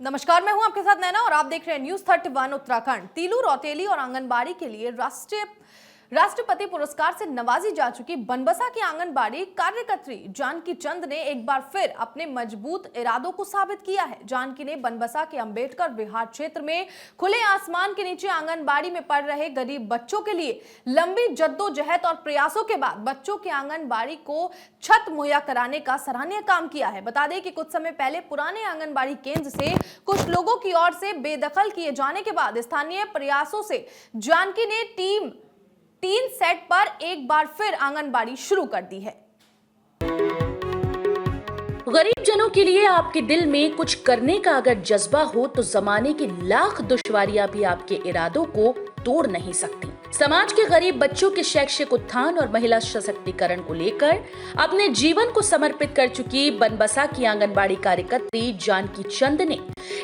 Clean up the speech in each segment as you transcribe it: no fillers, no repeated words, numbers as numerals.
नमस्कार, मैं हूं आपके साथ नैना और आप देख रहे हैं न्यूज 31 उत्तराखंड। तीलू रौतेली और आंगनबाड़ी के लिए राष्ट्रपति पुरस्कार से नवाजी जा चुकी बनबसा की आंगनबाड़ी कार्यकर्त्री जानकी चंद ने एक बार फिर अपने मजबूत इरादों को साबित किया है। जानकी ने बनबसा के अंबेडकर विहार क्षेत्र में खुले आसमान के नीचे आंगनबाड़ी में पढ़ रहे गरीब बच्चों के लिए लंबी जद्दोजहद और प्रयासों के बाद बच्चों की आंगनबाड़ी को छत मुहैया कराने का सराहनीय काम किया है। बता दें कि कुछ समय पहले पुराने आंगनबाड़ी केंद्र से कुछ लोगों की ओर से बेदखल किए जाने के बाद स्थानीय प्रयासों से जानकी ने तीन सेट पर एक बार फिर आंगनबाड़ी शुरू कर दी है। गरीब जनों के लिए आपके दिल में कुछ करने का अगर जज्बा हो तो जमाने की लाख दुश्वारियां भी आपके इरादों को तोड़ नहीं सकती। समाज के गरीब बच्चों के शैक्षिक उत्थान और महिला सशक्तिकरण को लेकर अपने जीवन को समर्पित कर चुकी बनबसा की आंगनबाड़ी कार्यकर्त्री जानकी चंद ने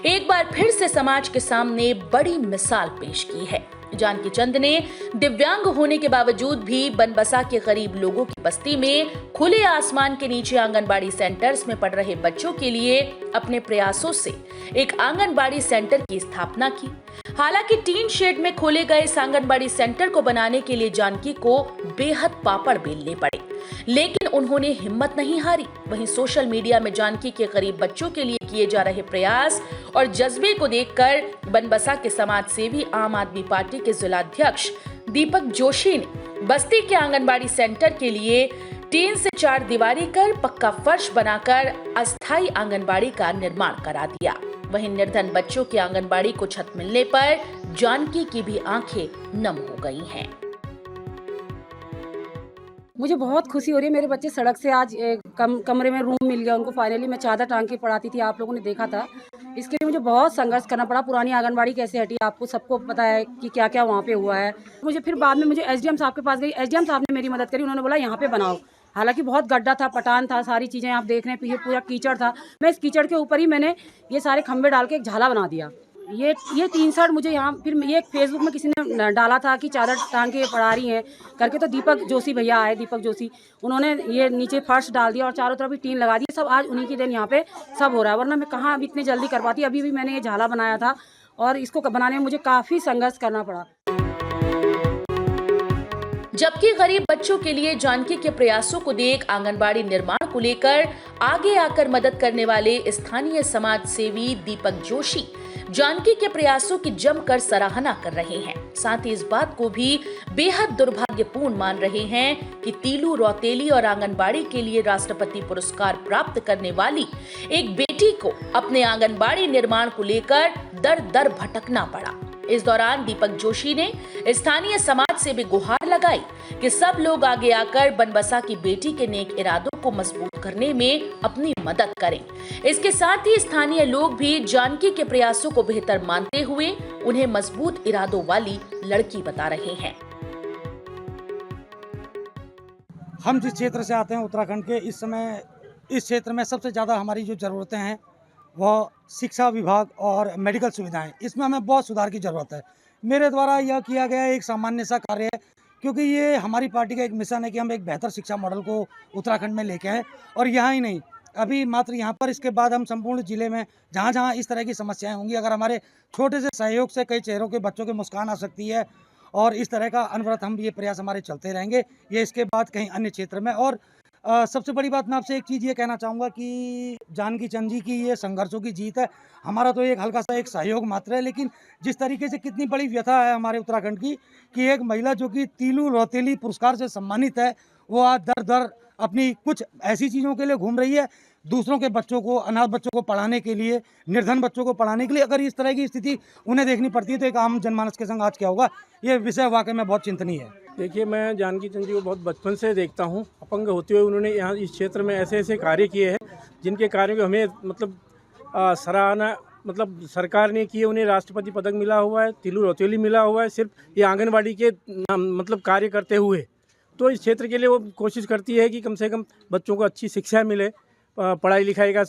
एक बार फिर से समाज के सामने बड़ी मिसाल पेश की है। जानकी चंद ने दिव्यांग होने के बावजूद भी बनबसा के गरीब लोगों की बस्ती में खुले आसमान के नीचे आंगनबाड़ी सेंटर्स में पढ़ रहे बच्चों के लिए अपने प्रयासों से एक आंगनबाड़ी सेंटर की स्थापना की। हालांकि टीन शेड में खोले गए इस आंगनबाड़ी सेंटर को बनाने के लिए जानकी को बेहद पापड़ बेलने पड़े, लेकिन उन्होंने हिम्मत नहीं हारी। वहीं सोशल मीडिया में जानकी के गरीब बच्चों के लिए किए जा रहे प्रयास और जज्बे को देखकर बनबसा के समाज सेवी आम आदमी पार्टी के जिलाध्यक्ष दीपक जोशी ने बस्ती के आंगनबाड़ी सेंटर के लिए टीन से 4 दीवारी कर पक्का फर्श बनाकर अस्थायी आंगनबाड़ी का निर्माण करा दिया। वहीं निर्धन बच्चों की आंगनबाड़ी को छत मिलने पर जानकी की भी आंखें नम हो गई हैं। मुझे बहुत खुशी हो रही है। मेरे बच्चे सड़क से आज कमरे में रूम मिल गया उनको। फाइनली मैं चादर टांग के पढ़ाती थी, आप लोगों ने देखा था। इसके लिए मुझे बहुत संघर्ष करना पड़ा। पुरानी आंगनबाड़ी कैसे हटी, आपको सबको पता है कि क्या क्या वहाँ पे हुआ है। मुझे फिर बाद में एसडीएम साहब के पास गई, एसडीएम साहब ने मेरी मदद करी। उन्होंने बोला यहाँ पे बनाओ। हालांकि बहुत गड्ढा था, पटान था, सारी चीज़ें आप देख रहे हैं, पीछे पूरा कीचड़ था। मैं इस कीचड़ के ऊपर ही मैंने ये सारे खंभे डाल के एक झाला बना दिया। ये 3 शर्ट मुझे यहाँ फिर ये फेसबुक में किसी ने डाला था कि चादर टांग के पढ़ा रही हैं करके, तो दीपक जोशी भैया आए, दीपक जोशी, उन्होंने ये नीचे फर्श डाल दिया और चारों तरफ भी टीन लगा दी। सब आज उन्हीं की देन यहाँ पे सब हो रहा है, वरना मैं कहाँ अभी इतनी जल्दी कर पाती। अभी भी मैंने ये झाला बनाया था और इसको बनाने में मुझे काफ़ी संघर्ष करना पड़ा। जबकि गरीब बच्चों के लिए जानकी के प्रयासों को देख आंगनबाड़ी निर्माण को लेकर आगे आकर मदद करने वाले स्थानीय समाज सेवी दीपक जोशी जानकी के प्रयासों की जमकर सराहना कर रहे हैं। साथ ही इस बात को भी बेहद दुर्भाग्यपूर्ण मान रहे हैं कि तीलू रौतेली और आंगनबाड़ी के लिए राष्ट्रपति पुरस्कार प्राप्त करने वाली एक बेटी को अपने आंगनबाड़ी निर्माण को लेकर दर दर भटकना पड़ा। इस दौरान दीपक जोशी ने स्थानीय समाज से भी गुहार लगाई कि सब लोग आगे आकर बनबसा की बेटी के नेक इरादों को मजबूत करने में अपनी मदद करें। इसके साथ ही स्थानीय लोग भी जानकी के प्रयासों को बेहतर मानते हुए उन्हें मजबूत इरादों वाली लड़की बता रहे हैं। हम जिस क्षेत्र से आते हैं उत्तराखंड के, इस समय इस क्षेत्र में सबसे ज़्यादा हमारी जो ज़रूरतें हैं वह शिक्षा विभाग और मेडिकल सुविधाएं, इसमें हमें बहुत सुधार की ज़रूरत है। मेरे द्वारा यह किया गया एक सामान्य सा कार्य है, क्योंकि ये हमारी पार्टी का एक मिशन है कि हम एक बेहतर शिक्षा मॉडल को उत्तराखंड में लेके आएँ। और यहाँ ही नहीं, अभी मात्र यहाँ पर, इसके बाद हम संपूर्ण जिले में जहाँ जहाँ इस तरह की समस्याएं होंगी, अगर हमारे छोटे से सहयोग से कई चेहरों के बच्चों के मुस्कान आ सकती है और इस तरह का अनवरत हम ये प्रयास हमारे चलते रहेंगे। ये इसके बाद कहीं अन्य क्षेत्र में। और सबसे बड़ी बात, मैं आपसे एक चीज़ ये कहना चाहूँगा कि जानकी चंद जी की ये संघर्षों की जीत है। हमारा तो एक हल्का सा एक सहयोग मात्र है, लेकिन जिस तरीके से कितनी बड़ी व्यथा है हमारे उत्तराखंड की कि एक महिला जो कि तीलू रौतेली पुरस्कार से सम्मानित है, वो आज दर दर अपनी कुछ ऐसी चीज़ों के लिए घूम रही है, दूसरों के बच्चों को, अनाथ बच्चों को पढ़ाने के लिए, निर्धन बच्चों को पढ़ाने के लिए। अगर इस तरह की स्थिति उन्हें देखनी पड़ती है तो एक आम जनमानस के संग आज क्या होगा, ये विषय वाकई में बहुत चिंतनीय है। देखिए, मैं जानकी चंद जी को बहुत बचपन से देखता हूँ। अपंग होते हुए उन्होंने यहाँ इस क्षेत्र में ऐसे ऐसे कार्य किए हैं जिनके कार्यों को हमें सराहना सरकार ने किए। उन्हें राष्ट्रपति पदक मिला हुआ है, तीलू रौतेली मिला हुआ है, सिर्फ ये आंगनबाड़ी के कार्य करते हुए। तो इस क्षेत्र के लिए वो कोशिश करती है कि कम से कम बच्चों को अच्छी शिक्षा मिले, पढ़ाई लिखाई का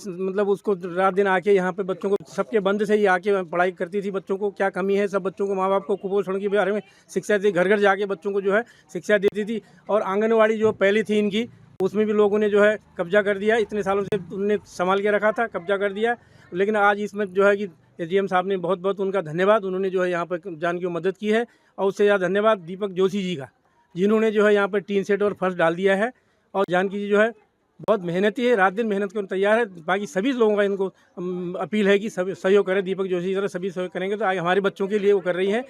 उसको रात दिन आके यहाँ पे बच्चों को, सबके बंद से ही आके पढ़ाई करती थी। बच्चों को क्या कमी है, सब बच्चों को, माँ बाप को कुपोषण के बारे में शिक्षा दी, घर घर जाके बच्चों को जो है शिक्षा देती थी। और आंगनवाड़ी जो पहली थी इनकी, उसमें भी लोगों ने जो है कब्जा कर दिया। इतने सालों से उन्होंने संभाल के रखा था, कब्जा कर दिया। लेकिन आज इसमें जो है कि एसडीएम साहब ने बहुत बहुत उनका धन्यवाद, उन्होंने जो है यहाँ पर जानकी को मदद की है। और उससे ज़्यादा धन्यवाद दीपक जोशी जी का, जिन्होंने जो है यहाँ पर टीन सेट और फर्श डाल दिया है। और जानकी जी जो है बहुत मेहनती है, रात दिन मेहनत करने तैयार है। बाकी सभी लोगों का इनको अपील है कि सभी सहयोग करें। दीपक जोशी की तरह सभी सहयोग करेंगे तो आगे हमारे बच्चों के लिए वो कर रही हैं।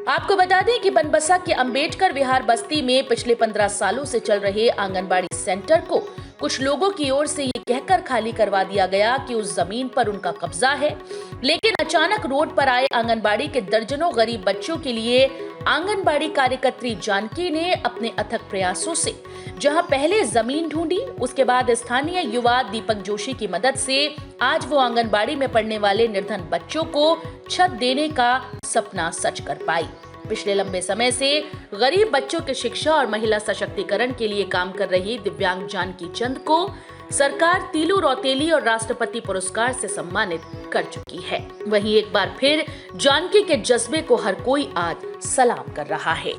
आपको बता दें कि बनबसा के अंबेडकर विहार बस्ती में पिछले 15 सालों से चल रहे आंगनबाड़ी सेंटर को कुछ लोगों की ओर से ये कहकर खाली करवा दिया गया कि उस जमीन पर उनका कब्जा है। लेकिन अचानक रोड पर आए आंगनबाड़ी के दर्जनों गरीब बच्चों के लिए आंगनबाड़ी कार्यकर्त्री जानकी ने अपने अथक प्रयासों से जहां पहले जमीन ढूंढी, उसके बाद स्थानीय युवा दीपक जोशी की मदद से आज वो आंगनबाड़ी में पढ़ने वाले निर्धन बच्चों को छत देने का सपना सच कर पाई। पिछले लंबे समय से गरीब बच्चों की शिक्षा और महिला सशक्तिकरण के लिए काम कर रही दिव्यांग जानकी चंद को सरकार तीलू रौतेली और राष्ट्रपति पुरस्कार से सम्मानित कर चुकी है। वहीं एक बार फिर जानकी के जज्बे को हर कोई आज सलाम कर रहा है।